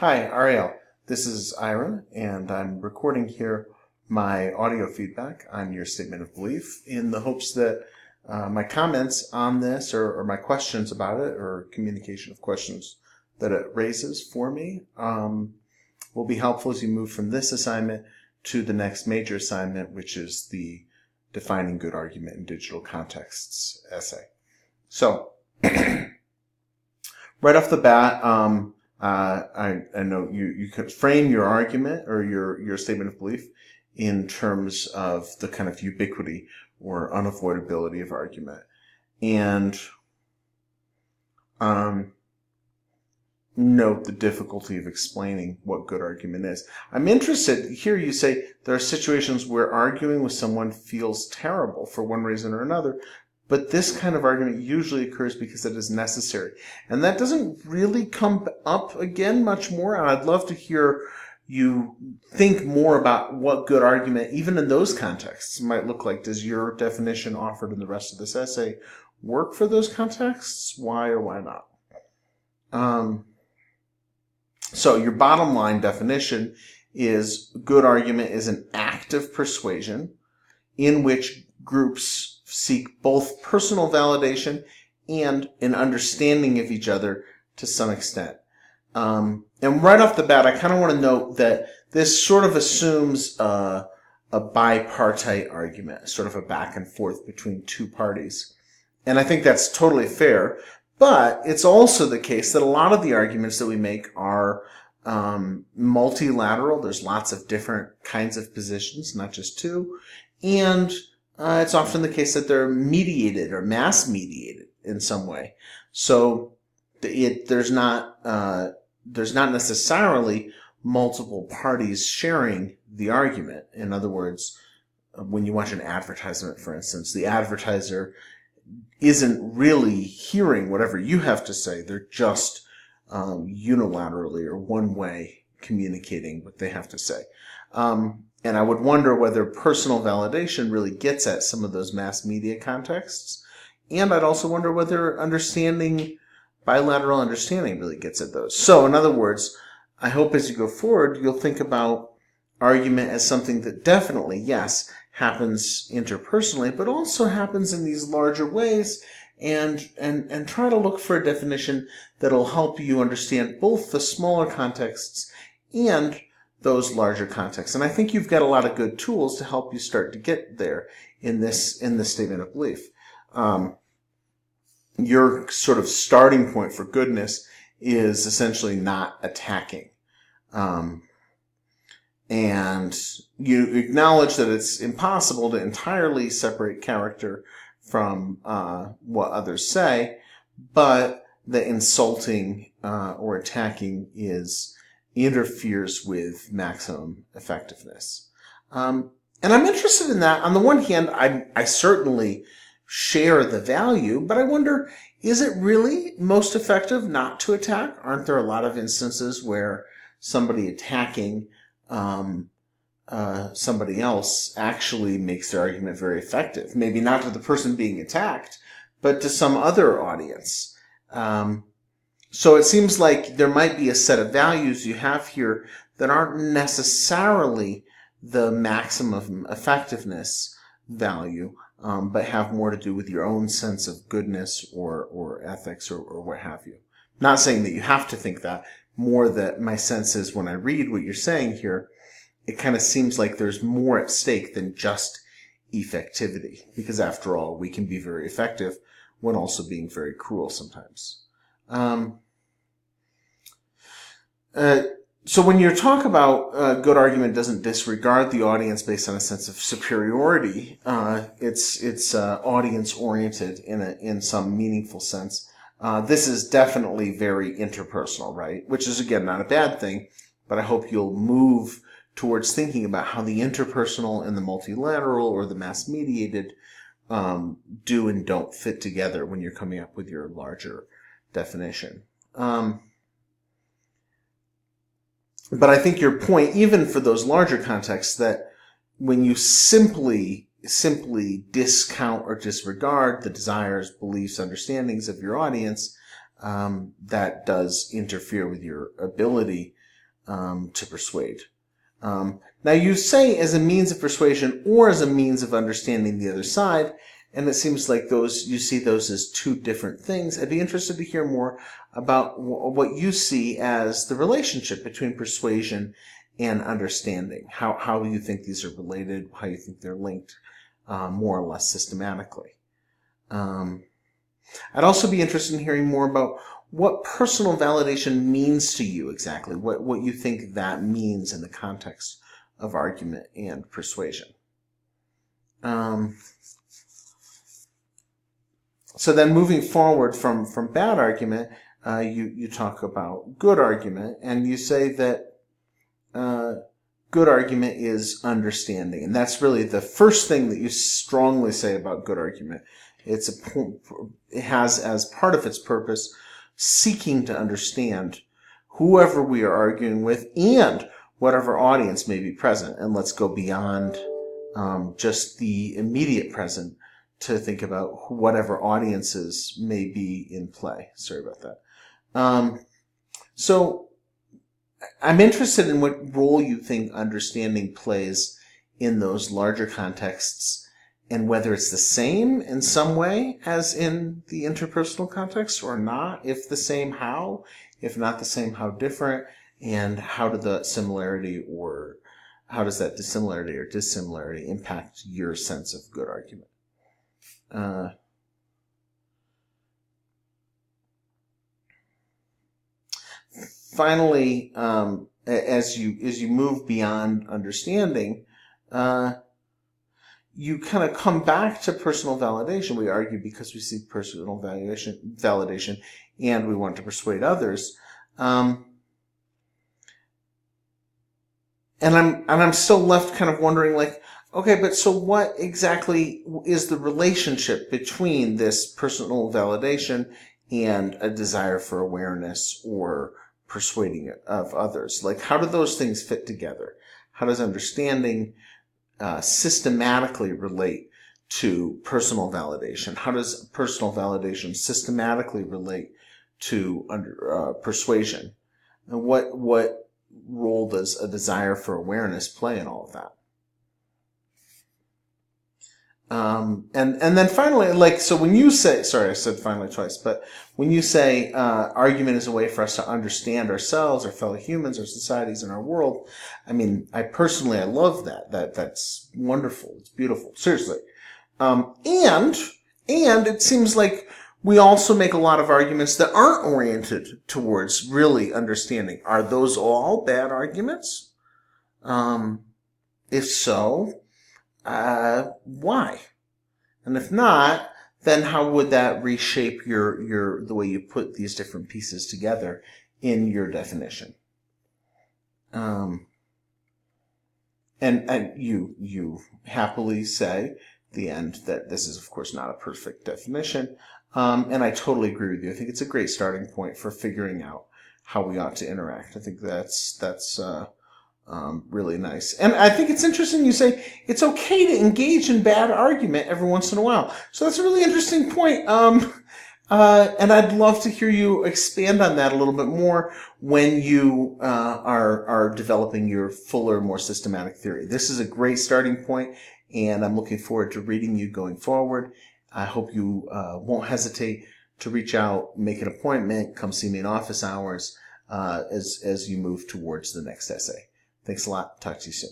Hi, Ariel. This is Ira, and I'm recording here my audio feedback on your statement of belief in the hopes that my comments on this or my questions about it or communication of questions that it raises for me will be helpful as you move from this assignment to the next major assignment, which is the Defining Good Argument in Digital Contexts essay. So, right off the bat, I know you could frame your argument or your statement of belief in terms of the kind of ubiquity or unavoidability of argument. And note the difficulty of explaining what good argument is. I'm interested, here you say there are situations where arguing with someone feels terrible for one reason or another, but this kind of argument usually occurs because it is necessary. And that doesn't really come up again much more, and I'd love to hear you think more about what good argument, even in those contexts, might look like. Does your definition offered in the rest of this essay work for those contexts? Why or why not? So your bottom line definition is good argument is an act of persuasion in which groups seek both personal validation and an understanding of each other to some extent. And right off the bat, I kind of want to note that this sort of assumes a bipartite argument, sort of a back and forth between two parties. And I think that's totally fair. But it's also the case that a lot of the arguments that we make are multilateral. There's lots of different kinds of positions, not just two. And it's often the case that they're mediated or mass mediated in some way. So there's not necessarily multiple parties sharing the argument. In other words, when you watch an advertisement, for instance, the advertiser isn't really hearing whatever you have to say. They're just unilaterally or one way communicating what they have to say. And I would wonder whether personal validation really gets at some of those mass media contexts. And I'd also wonder whether bilateral understanding really gets at those. So, in other words, I hope as you go forward, you'll think about argument as something that definitely, yes, happens interpersonally, but also happens in these larger ways, and try to look for a definition that'll help you understand both the smaller contexts and those larger contexts. And I think you've got a lot of good tools to help you start to get there in this statement of belief. Your sort of starting point for goodness is essentially not attacking. And you acknowledge that it's impossible to entirely separate character from what others say, but the insulting or attacking interferes with maximum effectiveness. And I'm interested in that. On the one hand, I certainly share the value, but I wonder, is it really most effective not to attack? Aren't there a lot of instances where somebody attacking somebody else actually makes their argument very effective? Maybe not to the person being attacked, but to some other audience. So it seems like there might be a set of values you have here that aren't necessarily the maximum effectiveness value, but have more to do with your own sense of goodness or ethics or what have you. Not saying that you have to think that, more that my sense is when I read what you're saying here, it kind of seems like there's more at stake than just effectivity, because after all, we can be very effective when also being very cruel sometimes. So when you talk about good argument doesn't disregard the audience based on a sense of superiority, it's audience oriented in some meaningful sense. This is definitely very interpersonal, right? Which is, again, not a bad thing, but I hope you'll move towards thinking about how the interpersonal and the multilateral or the mass-mediated do and don't fit together when you're coming up with your larger definition. But I think your point, even for those larger contexts, that when you simply discount or disregard the desires, beliefs, understandings of your audience, that does interfere with your ability to persuade. Now you say as a means of persuasion or as a means of understanding the other side, and it seems like you see those as two different things. I'd be interested to hear more about what you see as the relationship between persuasion and understanding. How you think these are related, how you think they're linked more or less systematically. I'd also be interested in hearing more about what personal validation means to you exactly, what you think that means in the context of argument and persuasion. So then moving forward from bad argument, you talk about good argument, and you say that good argument is understanding. And that's really the first thing that you strongly say about good argument. It has as part of its purpose seeking to understand whoever we are arguing with and whatever audience may be present. And let's go beyond just the immediate present to think about whatever audiences may be in play. Sorry about that. So I'm interested in what role you think understanding plays in those larger contexts, and whether it's the same in some way as in the interpersonal context or not. If the same, how? If not the same, how different? And how does that dissimilarity or dissimilarity impact your sense of good argument? Finally, as you move beyond understanding, you kind of come back to personal validation. We argue because we seek personal validation, and we want to persuade others. And I'm still left kind of wondering, like, okay, but so what exactly is the relationship between this personal validation and a desire for awareness or persuading of others? Like, how do those things fit together? How does understanding systematically relate to personal validation? How does personal validation systematically relate to persuasion? And what role does a desire for awareness play in all of that? And then finally, like, so when you say, sorry, I said finally twice, but when you say argument is a way for us to understand ourselves, our fellow humans, our societies, and our world, I mean, I love that. That's wonderful. It's beautiful. Seriously. And it seems like we also make a lot of arguments that aren't oriented towards really understanding. Are those all bad arguments? If so, why? And if not, then how would that reshape the way you put these different pieces together in your definition? And you happily say at the end that this is, of course, not a perfect definition. And I totally agree with you. I think it's a great starting point for figuring out how we ought to interact. I think that's really nice. And I think it's interesting you say it's okay to engage in bad argument every once in a while. So that's a really interesting point. And I'd love to hear you expand on that a little bit more when you are developing your fuller, more systematic theory. This is a great starting point, and I'm looking forward to reading you going forward. I hope you won't hesitate to reach out, make an appointment, come see me in office hours as you move towards the next essay. Thanks a lot. Talk to you soon.